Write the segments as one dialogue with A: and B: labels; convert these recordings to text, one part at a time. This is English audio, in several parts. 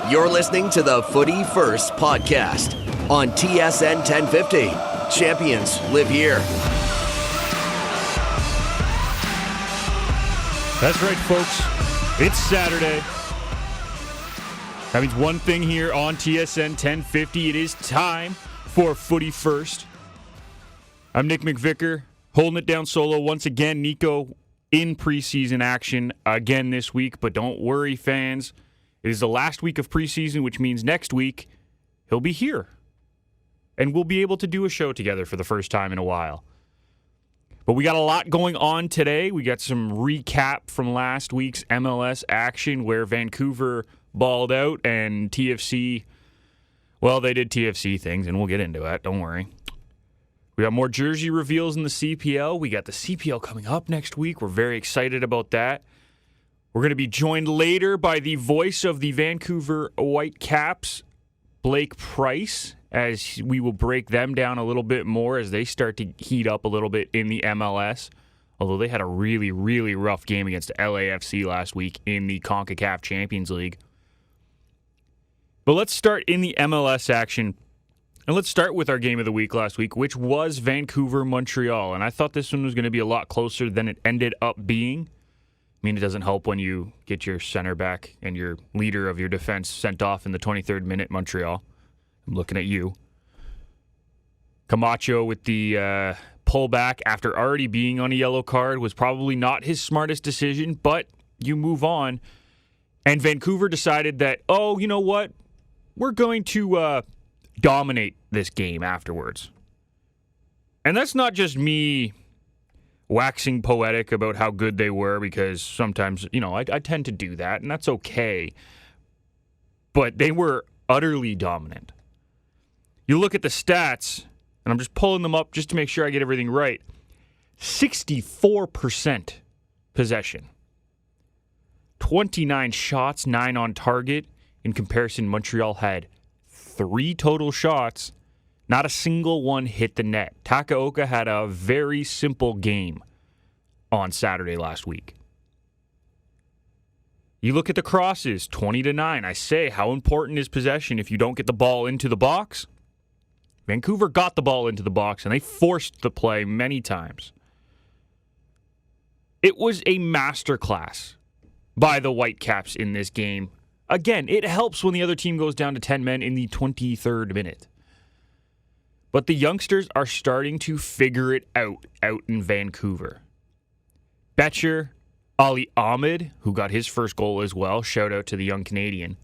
A: You're listening to the Footy First podcast on TSN 1050. Champions live here.
B: That's right, folks. It's Saturday. That means one thing here on TSN 1050. It is time for Footy First. I'm Nick McVicar, holding it down solo once again. Niko in preseason action again this week, but don't worry, fans. It is the last week of preseason, which means next week he'll be here. And we'll be able to do a show together for the first time in a while. But we got a lot going on today. We got some recap from last week's MLS action where Vancouver balled out and TFC, well, they did TFC things, and we'll get into it. Don't worry. We got more jersey reveals in the CPL. We got the CPL coming up next week. We're very excited about that. We're going to be joined later by the voice of the Vancouver Whitecaps, Blake Price, as we will break them down a little bit more as they start to heat up a little bit in the MLS. Although they had a really, really rough game against LAFC last week in the CONCACAF Champions League. But let's start in the MLS action. And let's start with our game of the week last week, which was Vancouver-Montreal. And I thought this one was going to be a lot closer than it ended up being. I mean, it doesn't help when you get your center back and your leader of your defense sent off in the 23rd minute, Montreal. I'm looking at you. Camacho with the pullback after already being on a yellow card was probably not his smartest decision, but you move on. And Vancouver decided that, oh, you know what? We're going to dominate this game afterwards. And that's not just me waxing poetic about how good they were, because sometimes, I tend to do that, and that's okay. But they were utterly dominant. You look at the stats, and I'm just pulling them up just to make sure I get everything right. 64% possession. 29 shots, 9 on target. In comparison, Montreal had 3 total shots. Not a single one hit the net. Takaoka had a very simple game on Saturday last week. You look at the crosses, 20-9. I say, how important is possession if you don't get the ball into the box? Vancouver got the ball into the box, and they forced the play many times. It was a masterclass by the Whitecaps in this game. Again, it helps when the other team goes down to 10 men in the 23rd minute. But the youngsters are starting to figure it out in Vancouver. Betcher, Ali Ahmed, who got his first goal as well, shout out to the young Canadian.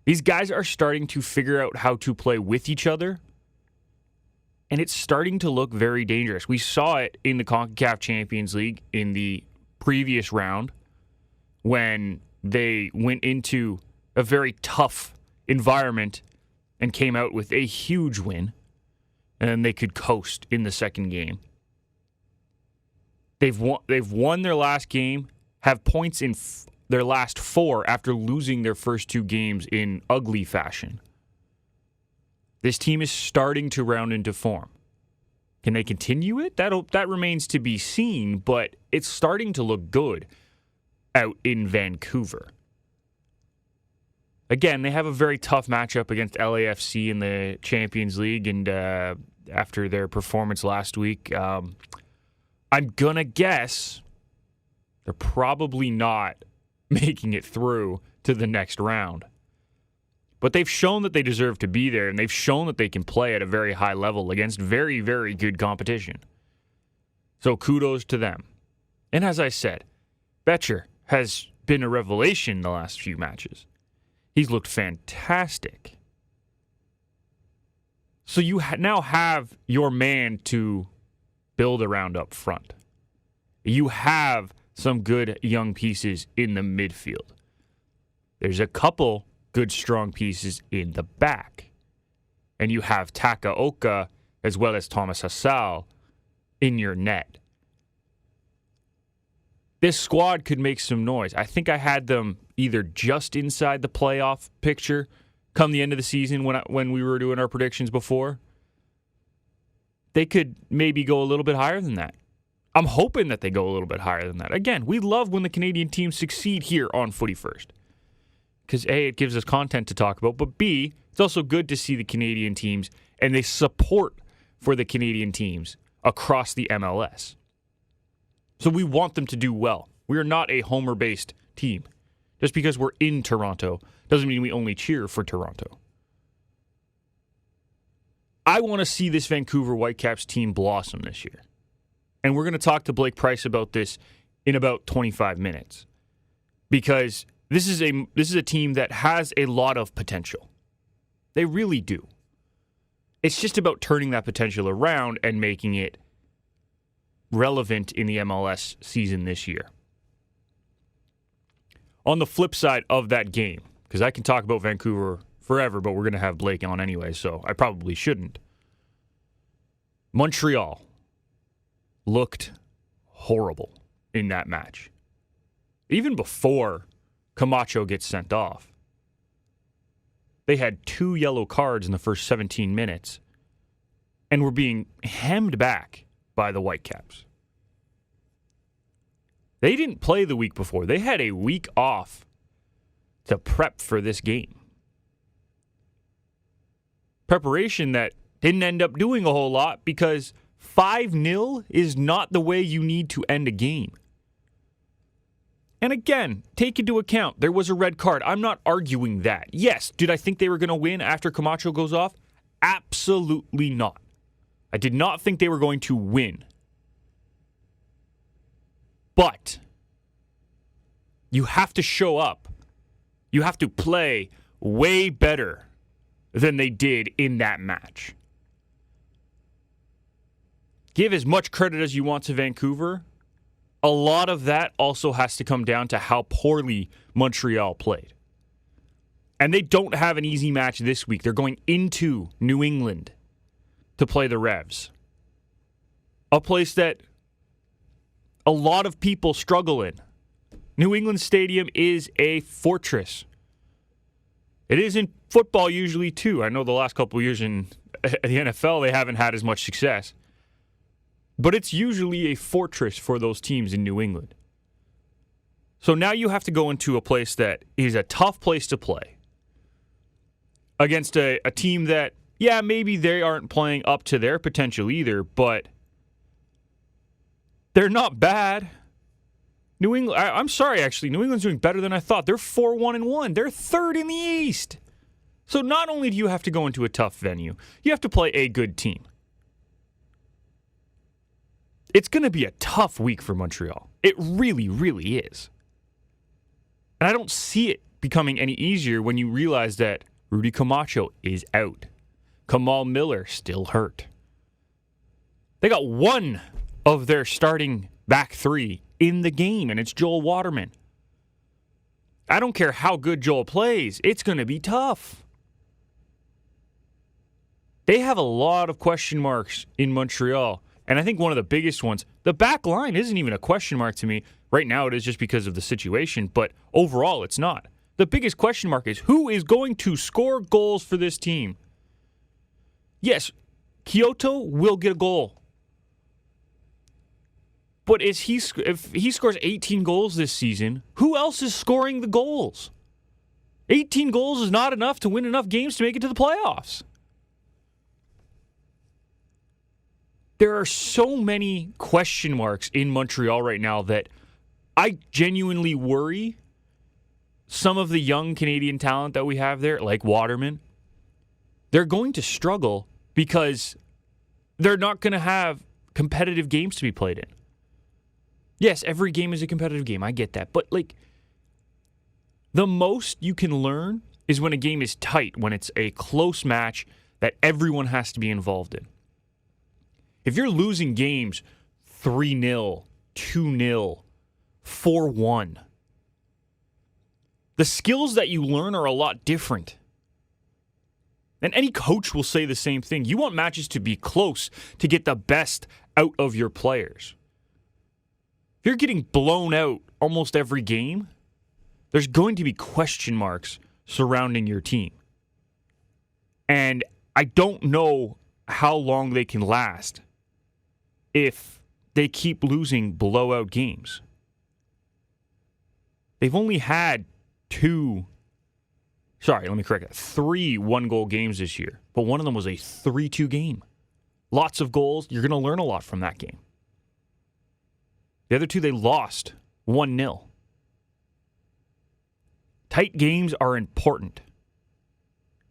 B: These guys are starting to figure out how to play with each other, and it's starting to look very dangerous. We saw it in the CONCACAF Champions League in the previous round when they went into a very tough environment and came out with a huge win, and they could coast in the second game. They've won their last game, have points in their last 4 after losing their first 2 games in ugly fashion. This team is starting to round into form. Can they continue it? That remains to be seen, but it's starting to look good out in Vancouver. Again, they have a very tough matchup against LAFC in the Champions League, and after their performance last week, I'm going to guess they're probably not making it through to the next round. But they've shown that they deserve to be there, and they've shown that they can play at a very high level against very, very good competition. So kudos to them. And as I said, Betcher has been a revelation the last few matches. He's looked fantastic. So you now have your man to build around up front. You have some good young pieces in the midfield. There's a couple good strong pieces in the back. And you have Takaoka as well as Thomas Hasal in your net. This squad could make some noise. I think I had them either just inside the playoff picture come the end of the season when we were doing our predictions before. They could maybe go a little bit higher than that. I'm hoping that they go a little bit higher than that. Again, we love when the Canadian teams succeed here on Footy First. because A, it gives us content to talk about, but B, it's also good to see the Canadian teams and the support for the Canadian teams across the MLS. So we want them to do well. We are not a homer-based team. Just because we're in Toronto doesn't mean we only cheer for Toronto. I want to see this Vancouver Whitecaps team blossom this year. And we're going to talk to Blake Price about this in about 25 minutes. Because this is a team that has a lot of potential. They really do. It's just about turning that potential around and making it relevant in the MLS season this year. On the flip side of that game, because I can talk about Vancouver forever, but we're going to have Blake on anyway, so I probably shouldn't. Montreal looked horrible in that match. Even before Camacho gets sent off, they had 2 yellow cards in the first 17 minutes and were being hemmed back by the Whitecaps. They didn't play the week before. They had a week off to prep for this game. Preparation that didn't end up doing a whole lot because 5-0 is not the way you need to end a game. And again, take into account, there was a red card. I'm not arguing that. Yes, did I think they were going to win after Camacho goes off? Absolutely not. I did not think they were going to win. But you have to show up. You have to play way better than they did in that match. Give as much credit as you want to Vancouver. A lot of that also has to come down to how poorly Montreal played. And they don't have an easy match this week. They're going into New England to play the Revs. A place that a lot of people struggle in. New England Stadium is a fortress. It is in football usually too. I know the last couple of years in the NFL they haven't had as much success. But it's usually a fortress for those teams in New England. So now you have to go into a place that is a tough place to play against a team that, yeah, maybe they aren't playing up to their potential either, but they're not bad. New England, I'm sorry, actually. New England's doing better than I thought. They're 4-1-1. They're third in the East. So not only do you have to go into a tough venue, you have to play a good team. It's going to be a tough week for Montreal. It really, really is. And I don't see it becoming any easier when you realize that Rudy Camacho is out. Kamal Miller still hurt. They got one of their starting back three in the game, and it's Joel Waterman. I don't care how good Joel plays. It's going to be tough. They have a lot of question marks in Montreal. And I think one of the biggest ones, the back line isn't even a question mark to me. Right now it is just because of the situation, but overall it's not. The biggest question mark is who is going to score goals for this team? Yes, Kyoto will get a goal. But if he scores 18 goals this season, who else is scoring the goals? 18 goals is not enough to win enough games to make it to the playoffs. There are so many question marks in Montreal right now that I genuinely worry some of the young Canadian talent that we have there, like Waterman, they're going to struggle because they're not going to have competitive games to be played in. Yes, every game is a competitive game. I get that. But, the most you can learn is when a game is tight, when it's a close match that everyone has to be involved in. If you're losing games 3-0, 2-0, 4-1, the skills that you learn are a lot different. And any coach will say the same thing. You want matches to be close to get the best out of your players. If you're getting blown out almost every game, there's going to be question marks surrounding your team. And I don't know how long they can last if they keep losing blowout games. They've only had 2 Sorry, let me correct that. 3 one-goal games this year, but one of them was a 3-2 game. Lots of goals. You're going to learn a lot from that game. The other 2, they lost 1-0. Tight games are important.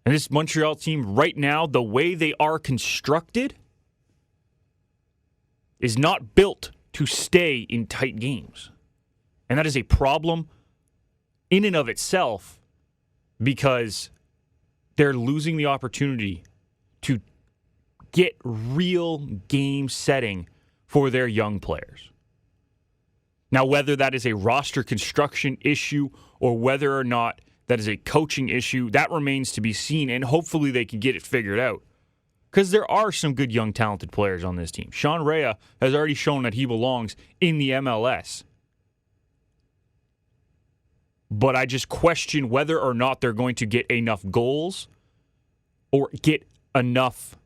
B: And this Montreal team right now, the way they are constructed, is not built to stay in tight games. And that is a problem in and of itself because they're losing the opportunity to get real game setting for their young players. Now, whether that is a roster construction issue or whether or not that is a coaching issue, that remains to be seen, and hopefully they can get it figured out. Because there are some good young talented players on this team. Sean Rea has already shown that he belongs in the MLS. But I just question whether or not they're going to get enough goals or get enough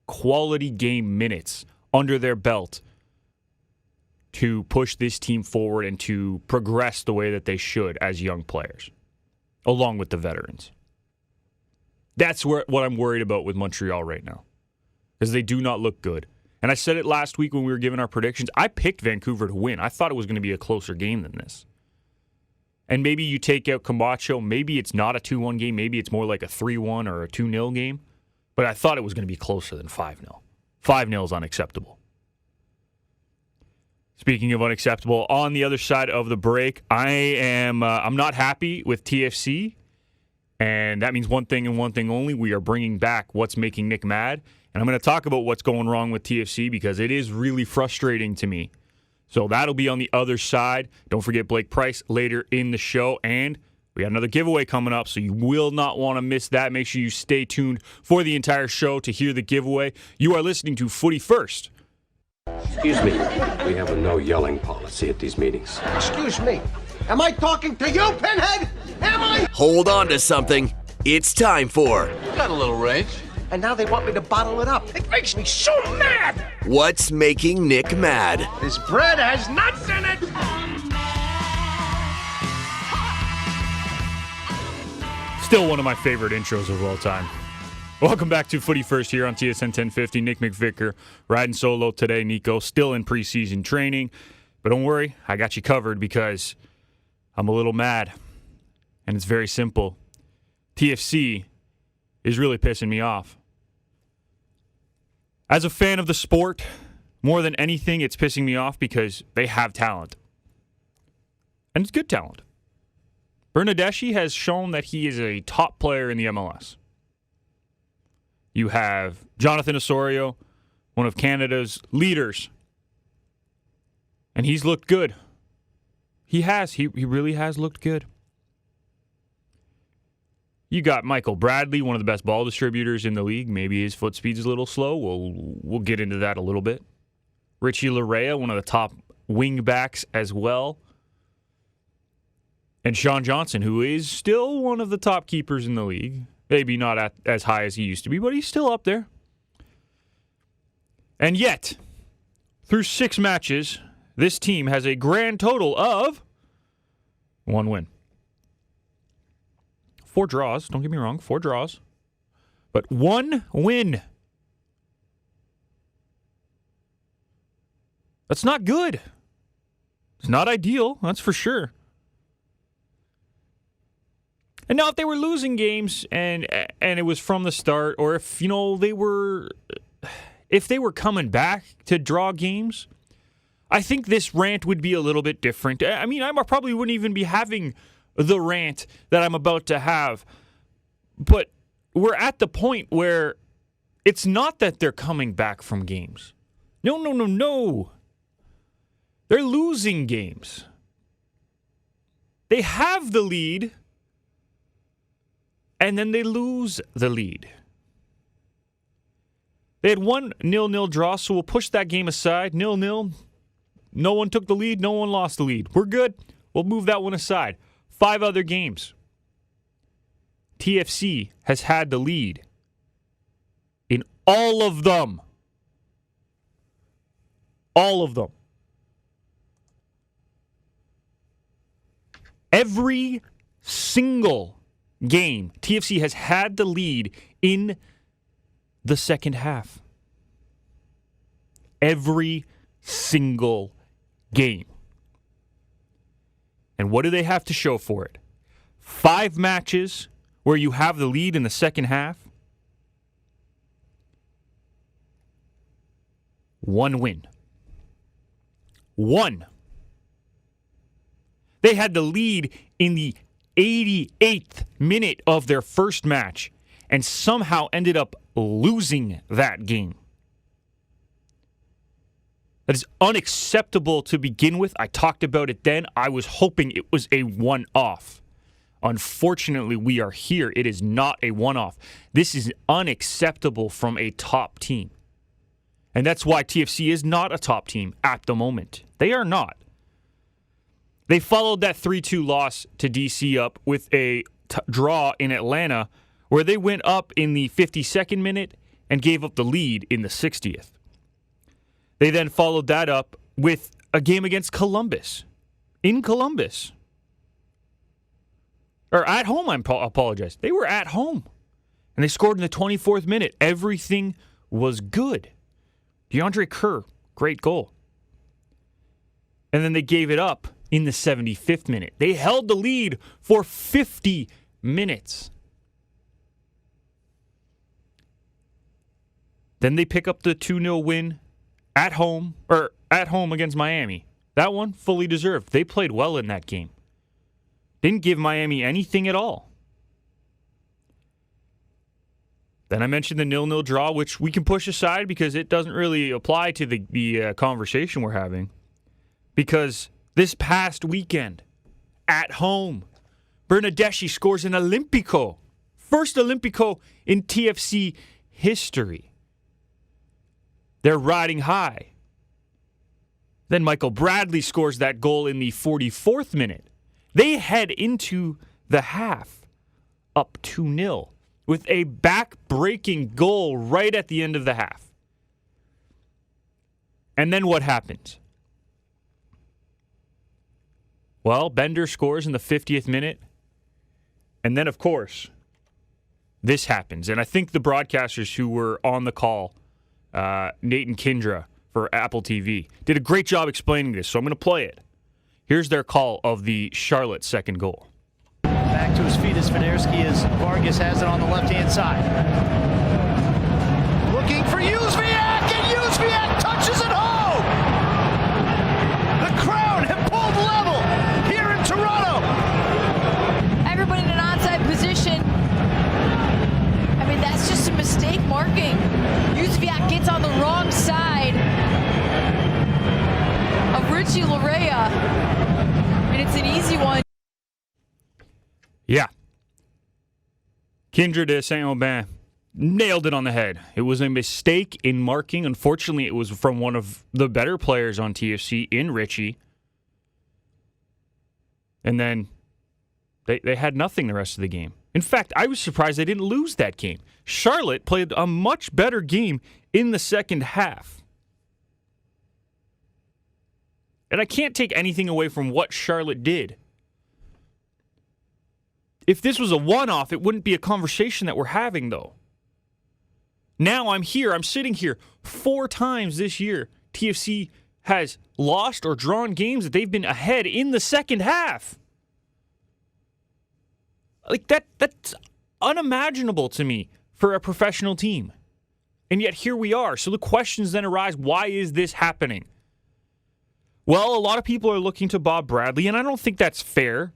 B: quality game minutes under their belt to push this team forward and to progress the way that they should as young players, along with the veterans. That's what I'm worried about with Montreal right now, because they do not look good. And I said it last week when we were giving our predictions. I picked Vancouver to win. I thought it was going to be a closer game than this. And maybe you take out Camacho. Maybe it's not a 2-1 game. Maybe it's more like a 3-1 or a 2-0 game. But I thought it was going to be closer than 5-0. 5-0 is unacceptable. Speaking of unacceptable, on the other side of the break, I'm not happy with TFC. And that means one thing and one thing only. We are bringing back what's making Nick mad. And I'm going to talk about what's going wrong with TFC because it is really frustrating to me. So that'll be on the other side. Don't forget Blake Price later in the show. And we got another giveaway coming up, so you will not want to miss that. Make sure you stay tuned for the entire show to hear the giveaway. You are listening to Footy First.
C: Excuse me. We have a no yelling policy at these meetings.
D: Excuse me. Am I talking to you, Pinhead? Am I?
A: Hold on to something. It's time for
E: Got a little range.
D: And now they want me to bottle it up. It makes me so mad.
A: What's Making Nick Mad.
D: This bread has nuts in it.
B: Still one of my favorite intros of all time. Welcome back to Footy First here on TSN 1050. Nick McVicar riding solo today. Niko still in preseason training. But don't worry, I got you covered because I'm a little mad. And it's very simple. TFC is really pissing me off. As a fan of the sport, more than anything, it's pissing me off because they have talent. And it's good talent. Bernardeschi has shown that he is a top player in the MLS. You have Jonathan Osorio, one of Canada's leaders. And he's looked good. He has. He really has looked good. You got Michael Bradley, one of the best ball distributors in the league. Maybe his foot speed's a little slow. We'll get into that a little bit. Richie Larea, one of the top wing backs as well. And Sean Johnson, who is still one of the top keepers in the league. Maybe not as high as he used to be, but he's still up there. And yet, through 6 matches, this team has a grand total of 1 win. 4 draws, don't get me wrong, 4 draws. But 1 win. That's not good. It's not ideal, that's for sure. And now if they were losing games and it was from the start, or if they were coming back to draw games, I think this rant would be a little bit different. I mean, I probably wouldn't even be having the rant that I'm about to have. But we're at the point where it's not that they're coming back from games. No. They're losing games. They have the lead, and then they lose the lead. They had 1 0-0 draw, so we'll push that game aside. 0-0. No one took the lead. No one lost the lead. We're good. We'll move that one aside. 5 other games. TFC has had the lead in all of them. All of them. Every single game, TFC has had the lead in the second half. Every single game. And what do they have to show for it? 5 matches where you have the lead in the second half. 1 win. 1. They had the lead in the 88th minute of their first match and somehow ended up losing that game. That is unacceptable to begin with. I talked about it then. I was hoping it was a one-off. Unfortunately, we are here. It is not a one-off. This is unacceptable from a top team. And that's why TFC is not a top team at the moment. They are not. They followed that 3-2 loss to DC up with a draw in Atlanta where they went up in the 52nd minute and gave up the lead in the 60th. They then followed that up with a game against Columbus. In Columbus. Or at home, I apologize. They were at home. And they scored in the 24th minute. Everything was good. DeAndre Kerr, great goal. And then they gave it up in the 75th minute. They held the lead for 50 minutes. Then they pick up the 2-0 win at home against Miami. That one, fully deserved. They played well in that game. Didn't give Miami anything at all. Then I mentioned the 0-0 draw, which we can push aside because it doesn't really apply to the conversation we're having. Because this past weekend, at home, Bernardeschi scores an Olympico. First Olympico in TFC history. They're riding high. Then Michael Bradley scores that goal in the 44th minute. They head into the half up 2-0 with a back-breaking goal right at the end of the half. And then what happens? Well, Bender scores in the 50th minute. And then, of course, this happens. And I think the broadcasters who were on the call, Nate and Kindra for Apple TV, did a great job explaining this, so I'm going to play it. Here's their call of the Charlotte second goal.
E: Back to his feet as Fenerski as Vargas has it on the left-hand side. Looking for Uzviak, and Uzviak touches it home! The crowd have pulled level here in Toronto.
F: Everybody in an onside position. I mean, that's just a mistake marking. Uzviak gets on the wrong side of Richie Larea. And it's an easy one.
B: Yeah. Kindred de Saint-Aubin nailed it on the head. It was a mistake in marking. Unfortunately, it was from one of the better players on TFC in Richie. And then they had nothing the rest of the game. In fact, I was surprised they didn't lose that game. Charlotte played a much better game in the second half. And I can't take anything away from what Charlotte did. If this was a one-off, it wouldn't be a conversation that we're having, though. Now I'm sitting here 4 times this year. TFC has lost or drawn games that they've been ahead in the second half. Like that's unimaginable to me for a professional team. And yet here we are. So the questions then arise, why is this happening? Well, a lot of people are looking to Bob Bradley, and I don't think that's fair.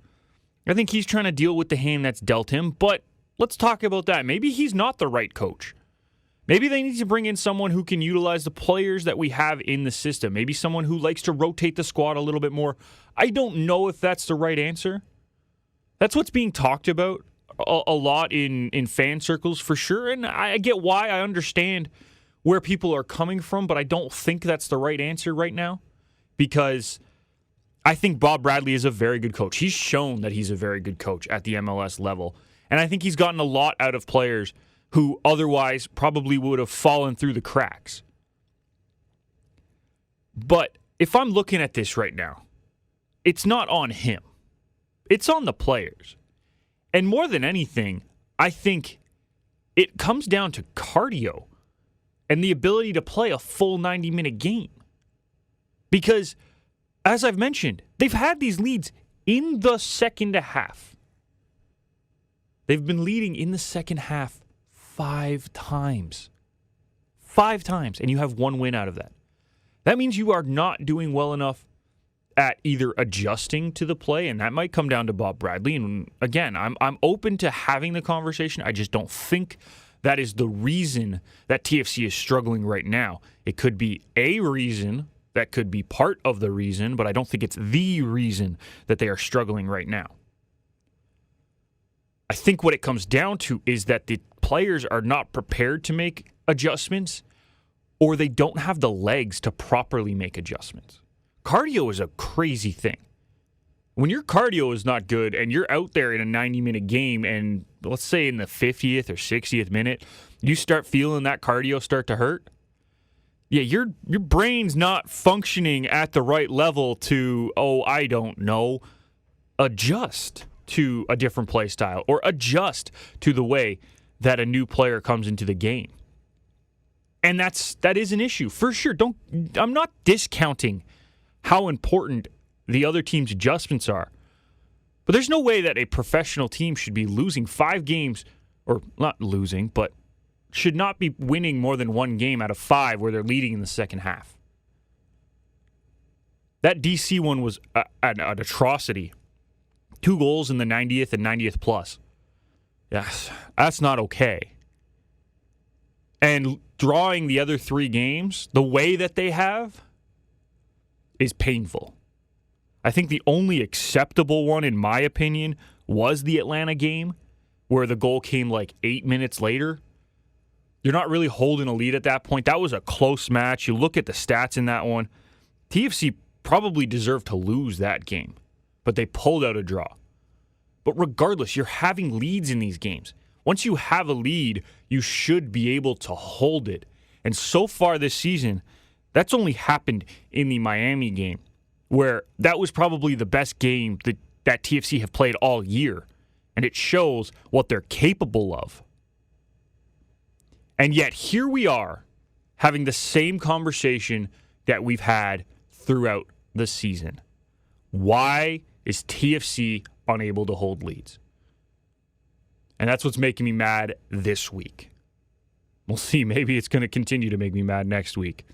B: I think he's trying to deal with the hand that's dealt him, but let's talk about that. Maybe he's not the right coach. Maybe they need to bring in someone who can utilize the players that we have in the system. Maybe someone who likes to rotate the squad a little bit more. I don't know if that's the right answer. That's what's being talked about a lot in fan circles for sure, and I get why. I understand where people are coming from, but I don't think that's the right answer right now because I think Bob Bradley is a very good coach. He's shown that he's a very good coach at the MLS level, and I think he's gotten a lot out of players who otherwise probably would have fallen through the cracks. But if I'm looking at this right now, it's not on him. It's on the players. And more than anything, I think it comes down to cardio and the ability to play a full 90-minute game. Because, as I've mentioned, they've had these leads in the second half. They've been leading in the second half 5 times. 5 times, and you have 1 win out of that. That means you are not doing well enough at either adjusting to the play, and that might come down to Bob Bradley. And again, I'm open to having the conversation. I just don't think that is the reason that TFC is struggling right now. It could be a reason, that could be part of the reason, but I don't think it's the reason that they are struggling right now. I think what it comes down to is that the players are not prepared to make adjustments, or they don't have the legs to properly make adjustments. Cardio is a crazy thing. When your cardio is not good and you're out there in a 90-minute game and let's say in the 50th or 60th minute, you start feeling that cardio start to hurt, yeah, your brain's not functioning at the right level to, I don't know, adjust to a different play style or adjust to the way that a new player comes into the game. And that is an issue for sure. I'm not discounting how important the other team's adjustments are. But there's no way that a professional team should be losing 5 games, or not losing, but should not be winning more than 1 game out of 5 where they're leading in the second half. That DC one was an atrocity. 2 goals in the 90th and 90th plus. Yes, that's not okay. And drawing the other 3 games the way that they have is painful. I think the only acceptable one, in my opinion, was the Atlanta game, where the goal came like 8 minutes later. You're not really holding a lead at that point. That was a close match. You look at the stats in that one. TFC probably deserved to lose that game, but they pulled out a draw. But regardless, you're having leads in these games. Once you have a lead, you should be able to hold it. And so far this season, that's only happened in the Miami game, where that was probably the best game that TFC have played all year. And it shows what they're capable of. And yet, here we are, having the same conversation that we've had throughout the season. Why is TFC unable to hold leads? And that's what's making me mad this week. We'll see. Maybe it's going to continue to make me mad next week.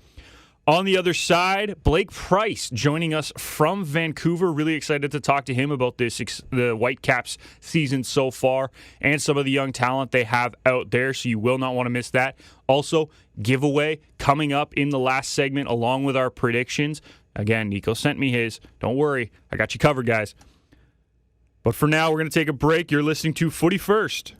B: On the other side, Blake Price joining us from Vancouver. Really excited to talk to him about the Whitecaps season so far and some of the young talent they have out there, so you will not want to miss that. Also, giveaway coming up in the last segment along with our predictions. Again, Niko sent me his. Don't worry. I got you covered, guys. But for now, we're going to take a break. You're listening to Footy First.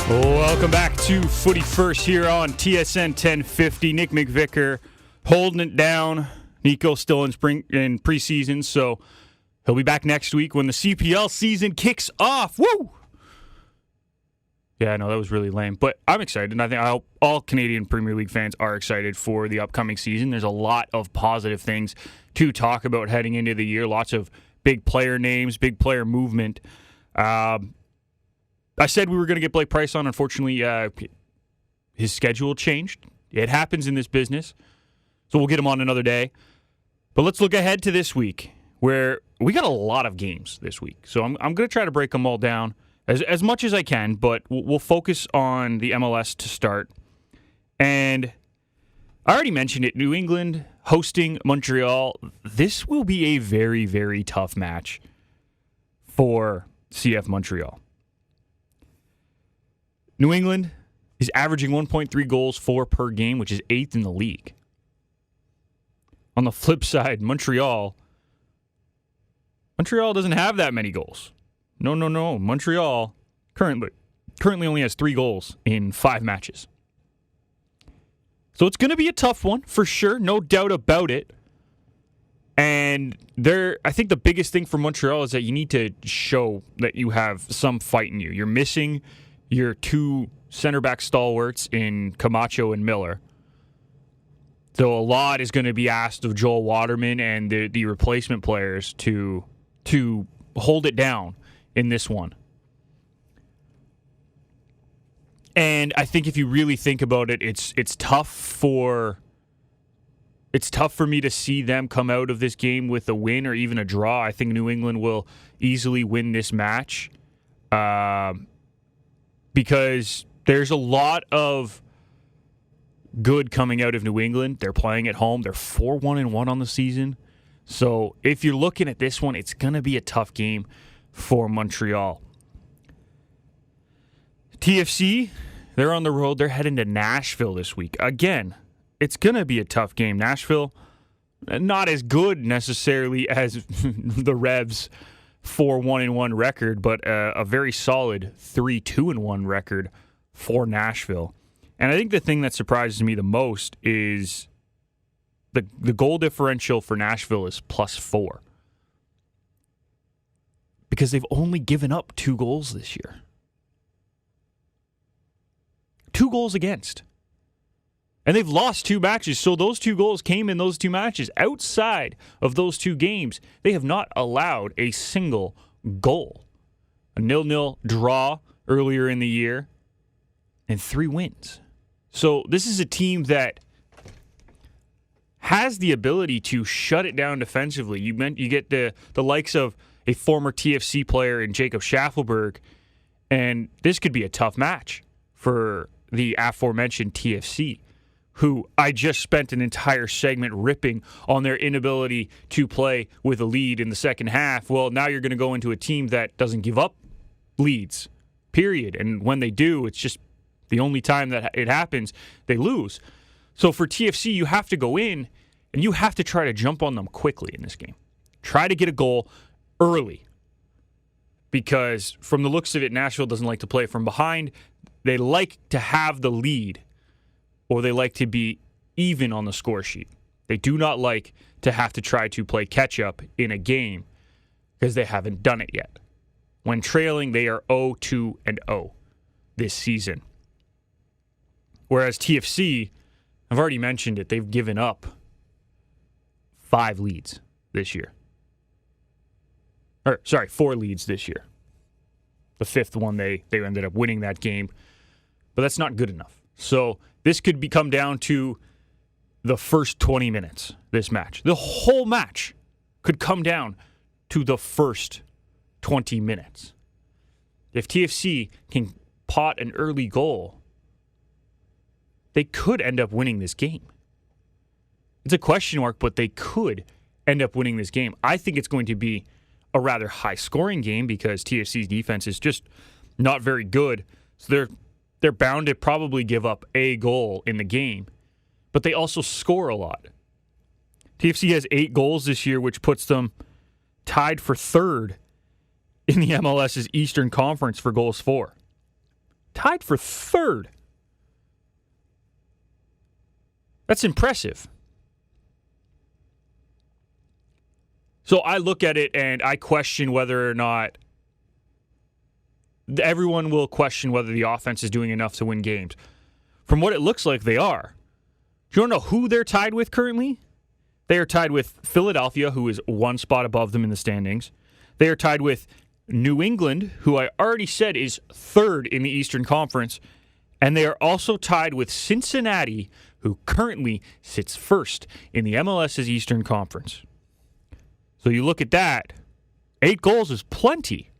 B: Welcome back to Footy First here on TSN 1050. Nick McVicar holding it down. Niko still in preseason, so he'll be back next week when the CPL season kicks off. Woo! Yeah, I know that was really lame, but I'm excited, and I hope all Canadian Premier League fans are excited for the upcoming season. There's a lot of positive things to talk about heading into the year. Lots of big player names, big player movement. I said we were going to get Blake Price on. Unfortunately, his schedule changed. It happens in this business, so we'll get him on another day. But let's look ahead to this week, where we got a lot of games this week. So I'm going to try to break them all down as much as I can, but we'll focus on the MLS to start. And I already mentioned it, New England hosting Montreal. This will be a very, very tough match for CF Montreal. New England is averaging 1.3 goals for per game, which is 8th in the league. On the flip side, Montreal doesn't have that many goals. No. Montreal currently only has 3 goals in 5 matches. So it's going to be a tough one for sure, no doubt about it. And I think the biggest thing for Montreal is that you need to show that you have some fight in you. You're missing your 2 center back stalwarts in Camacho and Miller. So a lot is going to be asked of Joel Waterman and the replacement players to hold it down in this one. And I think if you really think about it, it's tough for me to see them come out of this game with a win or even a draw. I think New England will easily win this match because there's a lot of good coming out of New England. They're playing at home. They're 4-1-1 on the season. So if you're looking at this one, it's going to be a tough game for Montreal. TFC, they're on the road. They're heading to Nashville this week. Again, it's going to be a tough game. Nashville, not as good necessarily as the Revs' 4-1-1 record, but a very solid 3-2-1 record for Nashville. And I think the thing that surprises me the most is the goal differential for Nashville is +4. Because they've only given up 2 goals this year. 2 goals against. And they've lost 2 matches, so those 2 goals came in those 2 matches. Outside of those 2 games, they have not allowed a single goal. A 0-0 draw earlier in the year, and 3 wins. So this is a team that has the ability to shut it down defensively. You get the likes of a former TFC player in Jacob Schaffelberg, and this could be a tough match for the aforementioned TFC, who I just spent an entire segment ripping on their inability to play with a lead in the second half. Well, now you're going to go into a team that doesn't give up leads, period. And when they do, it's just the only time that it happens, they lose. So for TFC, you have to go in and you have to try to jump on them quickly in this game. Try to get a goal early. Because from the looks of it, Nashville doesn't like to play from behind. They like to have the lead, or they like to be even on the score sheet. They do not like to have to try to play catch-up in a game because they haven't done it yet. When trailing, they are 0-2-0 this season. Whereas TFC, I've already mentioned it, they've given up 5 leads this year. 4 leads this year. The 5th one, they ended up winning that game. But that's not good enough. So this could come down to the first 20 minutes, this match. The whole match could come down to the first 20 minutes. If TFC can pot an early goal, they could end up winning this game. It's a question mark, but they could end up winning this game. I think it's going to be a rather high-scoring game because TFC's defense is just not very good. So they're bound to probably give up a goal in the game, but they also score a lot. TFC has 8 goals this year, which puts them tied for 3rd in the MLS's Eastern Conference for goals for. Tied for 3rd. That's impressive. So I look at it and I question whether or not everyone will question whether the offense is doing enough to win games. From what it looks like, they are. Do you want to know who they're tied with currently? They are tied with Philadelphia, who is 1 spot above them in the standings. They are tied with New England, who I already said is 3rd in the Eastern Conference. And they are also tied with Cincinnati, who currently sits 1st in the MLS's Eastern Conference. So you look at that, 8 goals is plenty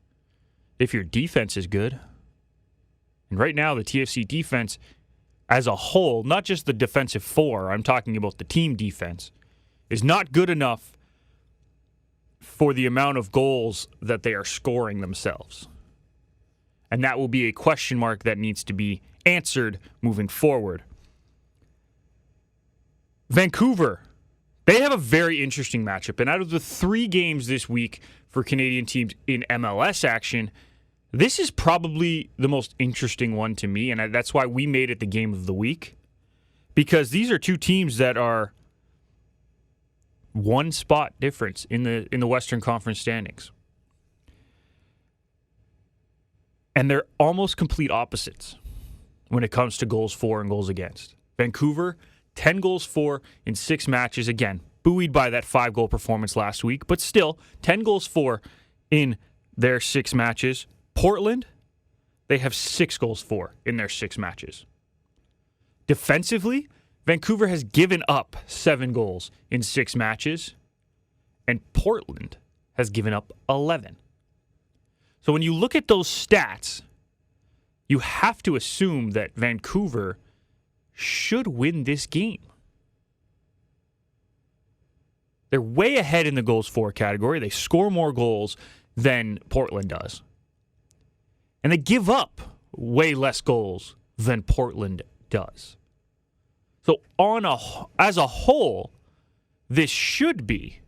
B: if your defense is good. And right now, the TFC defense as a whole, not just the defensive 4, I'm talking about the team defense, is not good enough for the amount of goals that they are scoring themselves. And that will be a question mark that needs to be answered moving forward. Vancouver, they have a very interesting matchup. And out of the 3 games this week for Canadian teams in MLS action, this is probably the most interesting one to me. And that's why we made it the game of the week. Because these are 2 teams that are 1 spot difference in the Western Conference standings. And they're almost complete opposites when it comes to goals for and goals against. Vancouver, 10 goals for in 6 matches. Again, buoyed by that 5-goal performance last week, but still, 10 goals for in their 6 matches. Portland, they have 6 goals for in their 6 matches. Defensively, Vancouver has given up 7 goals in 6 matches, and Portland has given up 11. So when you look at those stats, you have to assume that Vancouver should win this game. They're way ahead in the goals for category. They score more goals than Portland does. And they give up way less goals than Portland does. So as a whole, this should be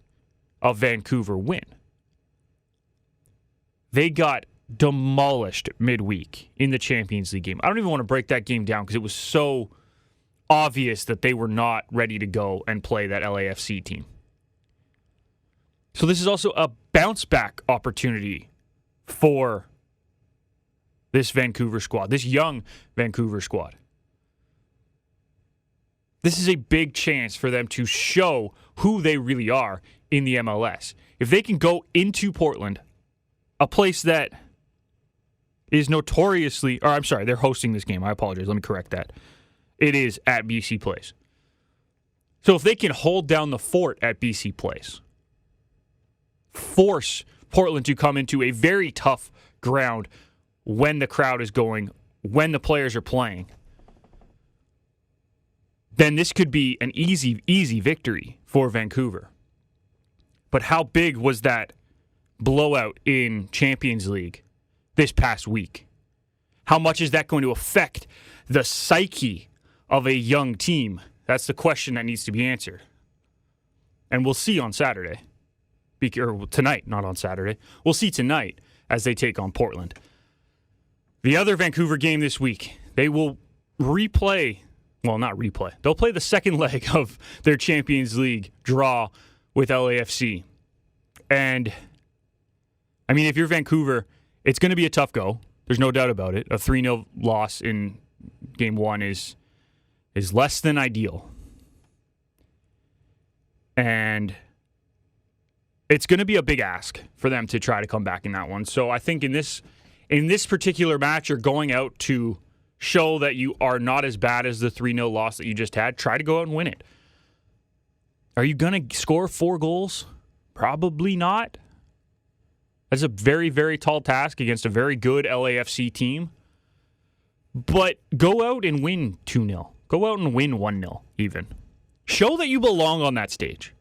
B: a Vancouver win. They got demolished midweek in the Champions League game. I don't even want to break that game down because it was so obvious that they were not ready to go and play that LAFC team. So this is also a bounce back opportunity for this Vancouver squad, this young Vancouver squad. This is a big chance for them to show who they really are in the MLS. If they can go into Portland, a place that is notoriously, or I'm sorry, they're hosting this game. I apologize. Let me correct that. It is at BC Place. So if they can hold down the fort at BC Place, force Portland to come into a very tough ground when the crowd is going, when the players are playing, then this could be an easy victory for Vancouver. But how big was that blowout in Champions League this past week? How much is that going to affect the psyche of a young team? That's the question that needs to be answered. And we'll see on Saturday. Or tonight, not on Saturday. We'll see tonight as they take on Portland. The other Vancouver game this week, they will replay. Well, not replay. They'll play the second leg of their Champions League draw with LAFC. And, I mean, if you're Vancouver, it's going to be a tough go. There's no doubt about it. A 3-0 loss in Game 1 is less than ideal. And it's going to be a big ask for them to try to come back in that one. So I think in this particular match, you're going out to show that you are not as bad as the 3-0 loss that you just had. Try to go out and win it. Are you going to score 4 goals? Probably not. That's a very, very tall task against a very good LAFC team. But go out and win 2-0. Go out and win 1-0 even. Show that you belong on that stage.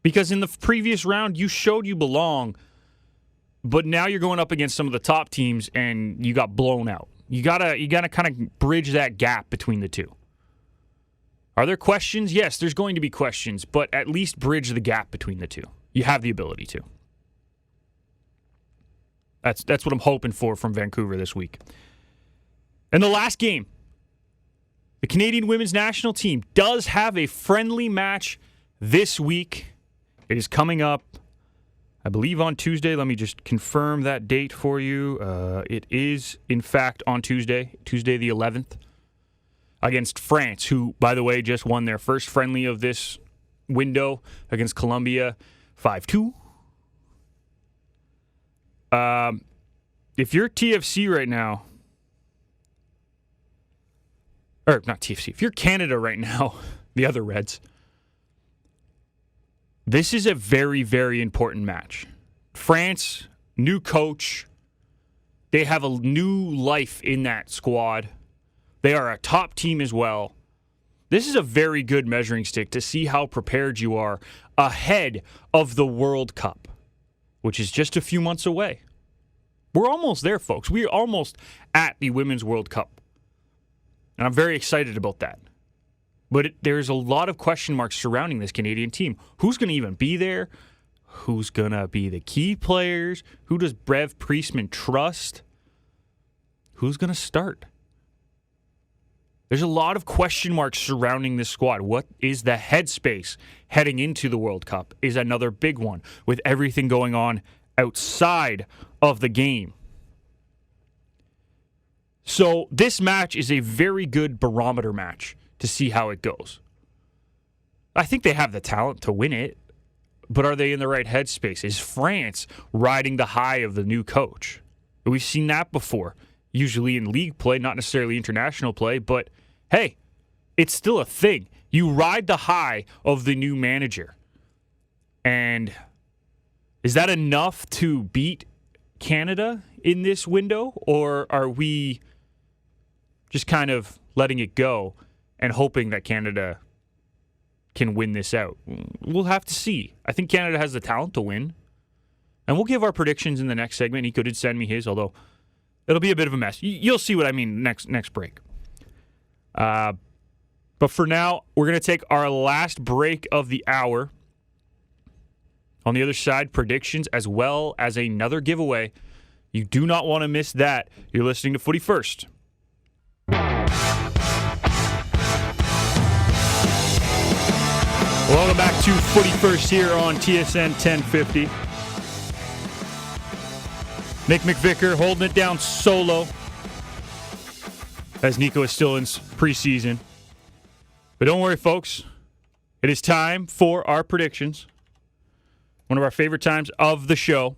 B: Because in the previous round, you showed you belong, but now you're going up against some of the top teams and you got blown out. You gotta kind of bridge that gap between the two. Are there questions? Yes, there's going to be questions, but at least bridge the gap between the two. You have the ability to. That's what I'm hoping for from Vancouver this week. And the last game, the Canadian women's national team does have a friendly match this week. It is coming up, I believe, on Tuesday. Let me just confirm that date for you. It is, in fact, on Tuesday the 11th, against France, who, by the way, just won their first friendly of this window against Colombia 5-2. If you're TFC right now, or not TFC, if you're Canada right now, the other Reds, this is a very, very important match. France, new coach. They have a new life in that squad. They are a top team as well. This is a very good measuring stick to see how prepared you are ahead of the World Cup, which is just a few months away. We're almost there, folks. We are almost at the Women's World Cup. And I'm very excited about that. But there's a lot of question marks surrounding this Canadian team. Who's going to even be there? Who's going to be the key players? Who does Brev Priestman trust? Who's going to start? There's a lot of question marks surrounding this squad. What is the headspace heading into the World Cup is another big one, with everything going on outside of the game. So this match is a very good barometer match to see how it goes. I think they have the talent to win it, but are they in the right headspace? Is France riding the high of the new coach? We've seen that before, usually in league play, not necessarily international play, but hey, it's still a thing. You ride the high of the new manager. And is that enough to beat Canada in this window, or are we just kind of letting it go and hoping that Canada can win this out? We'll have to see. I think Canada has the talent to win. And we'll give our predictions in the next segment. Niko did send me his, although it'll be a bit of a mess. You'll see what I mean next break. But for now, we're going to take our last break of the hour. On the other side, predictions as well as another giveaway. You do not want to miss that. You're listening to Footy First. Welcome back to Footy First here on TSN 1050. Nick McVicar holding it down solo as Niko is still in preseason. But don't worry, folks. It is time for our predictions. One of our favorite times of the show.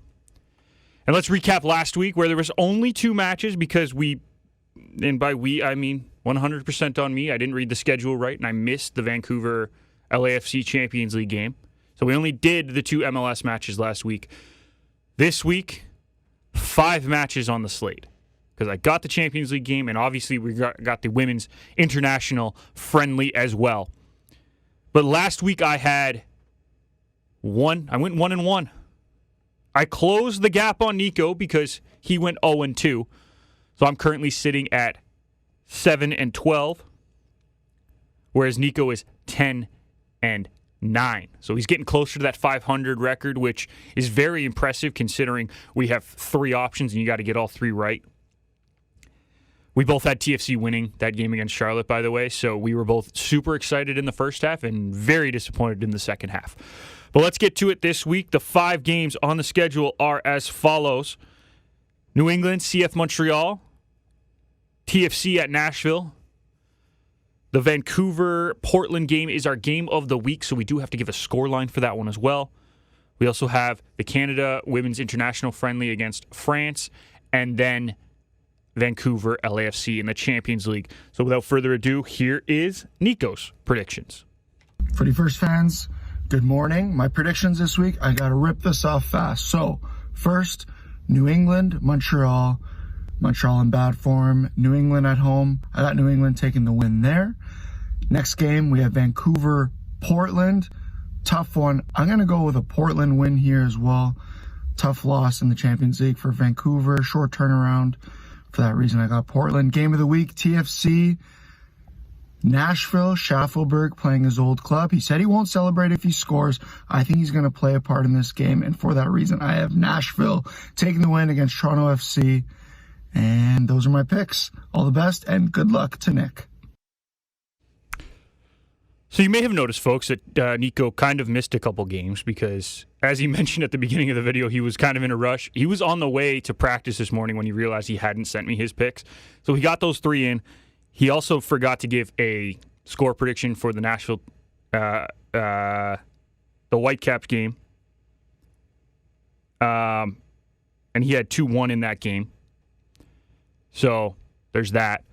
B: And let's recap last week where there was only 2 matches because and by we, I mean 100% on me. I didn't read the schedule right, and I missed the Vancouver LAFC Champions League game. So we only did the 2 MLS matches last week. This week, 5 matches on the slate. Because I got the Champions League game, and obviously we got the women's international friendly as well. But last week I had I went 1-1. I closed the gap on Niko because he went 0-2. So I'm currently sitting at 7-12, whereas Niko is 10-9. So he's getting closer to that 500 record, which is very impressive considering we have 3 options and you got to get all 3 right. We both had TFC winning that game against Charlotte, by the way, so we were both super excited in the first half and very disappointed in the second half. But let's get to it this week. The 5 games on the schedule are as follows. New England, CF Montreal, TFC at Nashville. The Vancouver-Portland game is our game of the week, so we do have to give a scoreline for that one as well. We also have the Canada Women's International Friendly against France, and then Vancouver LAFC in the Champions League. So without further ado, here is Niko's predictions.
G: Footy First fans, good morning. My predictions this week, I got to rip this off fast. So, first, New England, Montreal. Montreal in bad form. New England at home. I got New England taking the win there. Next game, we have Vancouver, Portland. Tough one. I'm going to go with a Portland win here as well. Tough loss in the Champions League for Vancouver. Short turnaround. For that reason, I got Portland. Game of the week, TFC. Nashville, Schaffelberg playing his old club. He said he won't celebrate if he scores. I think he's going to play a part in this game. And for that reason, I have Nashville taking the win against Toronto FC. And those are my picks. All the best and good luck to Nick.
B: So you may have noticed, folks, that Niko kind of missed a couple games because, as he mentioned at the beginning of the video, he was kind of in a rush. He was on the way to practice this morning when he realized he hadn't sent me his picks. So he got those 3 in. He also forgot to give a score prediction for the Nashville, the Whitecaps game. And he had 2-1 in that game. So there's that.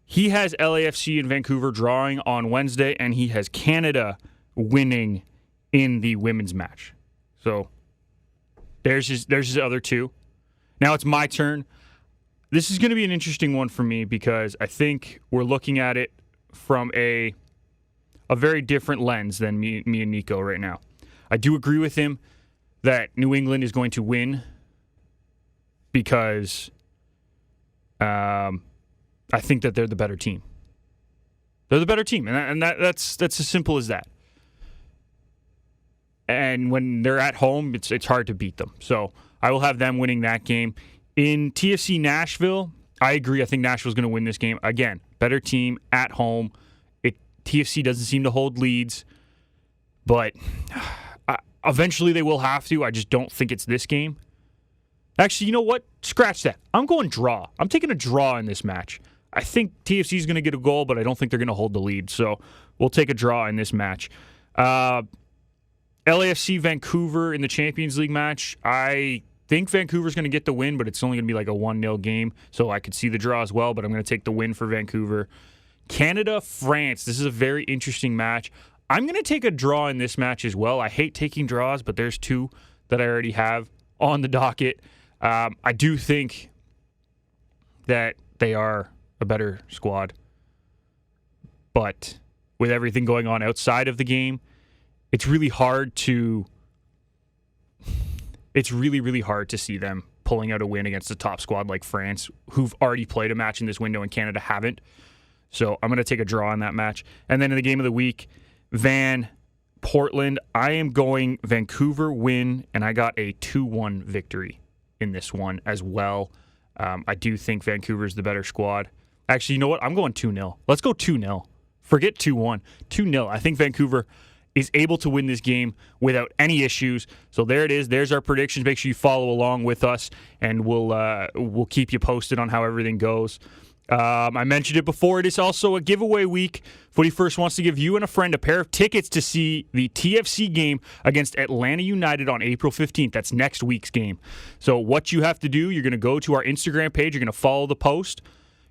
B: He has LAFC in Vancouver drawing on Wednesday, and he has Canada winning in the women's match. So there's his other 2. Now it's my turn. This is going to be an interesting one for me because I think we're looking at it from a very different lens than me and Niko right now. I do agree with him that New England is going to win because I think that they're the better team. They're the better team, and that's as simple as that. And when they're at home, it's hard to beat them. So I will have them winning that game. In TFC Nashville, I agree. I think Nashville's going to win this game. Again, better team at home. TFC doesn't seem to hold leads, but eventually they will have to. I just don't think it's this game. Actually, you know what? Scratch that. I'm going draw. I'm taking a draw in this match. I think TFC is going to get a goal, but I don't think they're going to hold the lead. So we'll take a draw in this match. LAFC Vancouver in the Champions League match. I think Vancouver's going to get the win, but it's only going to be like a 1-0 game. So I could see the draw as well, but I'm going to take the win for Vancouver. Canada, France. This is a very interesting match. I'm going to take a draw in this match as well. I hate taking draws, but there's two that I already have on the docket. I do think that they are a better squad. But with everything going on outside of the game, it's really hard to see them pulling out a win against a top squad like France, who've already played a match in this window and Canada haven't. So I'm going to take a draw in that match. And then in the game of the week, Portland, I am going Vancouver win, and I got a 2-1 victory in this one as well. I do think Vancouver's the better squad. Actually, you know what? I'm going 2-0. Let's go 2-0. Forget 2-1. 2-0. I think Vancouver is able to win this game without any issues. So there it is. There's our predictions. Make sure you follow along with us, and we'll keep you posted on how everything goes. I mentioned it before. It is also a giveaway week. Footy First wants to give you and a friend a pair of tickets to see the TFC game against Atlanta United on April 15th. That's next week's game. So what you have to do, you're going to go to our Instagram page. You're going to follow the post.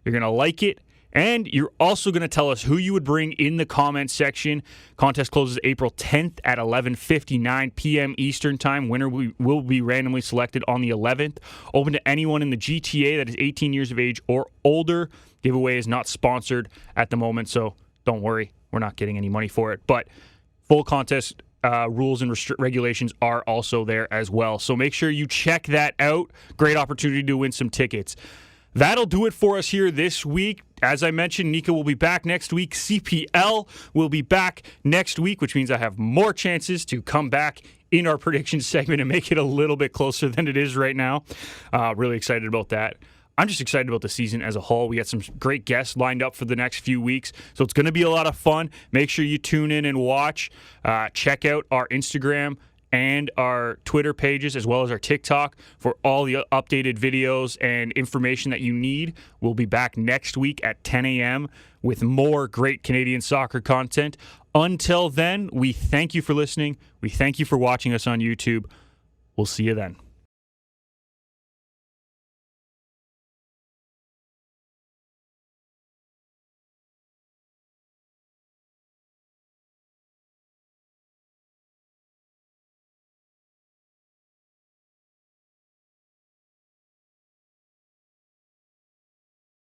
B: You're going to like it. And you're also going to tell us who you would bring in the comments section. Contest closes April 10th at 11:59 p.m. Eastern Time. Winner will be randomly selected on the 11th. Open to anyone in the GTA that is 18 years of age or older. Giveaway is not sponsored at the moment, so don't worry. We're not getting any money for it. But full contest rules and regulations are also there as well. So make sure you check that out. Great opportunity to win some tickets. That'll do it for us here this week. As I mentioned, Niko will be back next week. CPL will be back next week, which means I have more chances to come back in our predictions segment and make it a little bit closer than it is right now. Really excited about that. I'm just excited about the season as a whole. We got some great guests lined up for the next few weeks, so it's going to be a lot of fun. Make sure you tune in and watch. Check out our Instagram and our Twitter pages, as well as our TikTok, for all the updated videos and information that you need. We'll be back next week at 10 a.m. with more great Canadian soccer content. Until then, we thank you for listening. We thank you for watching us on YouTube. We'll see you then.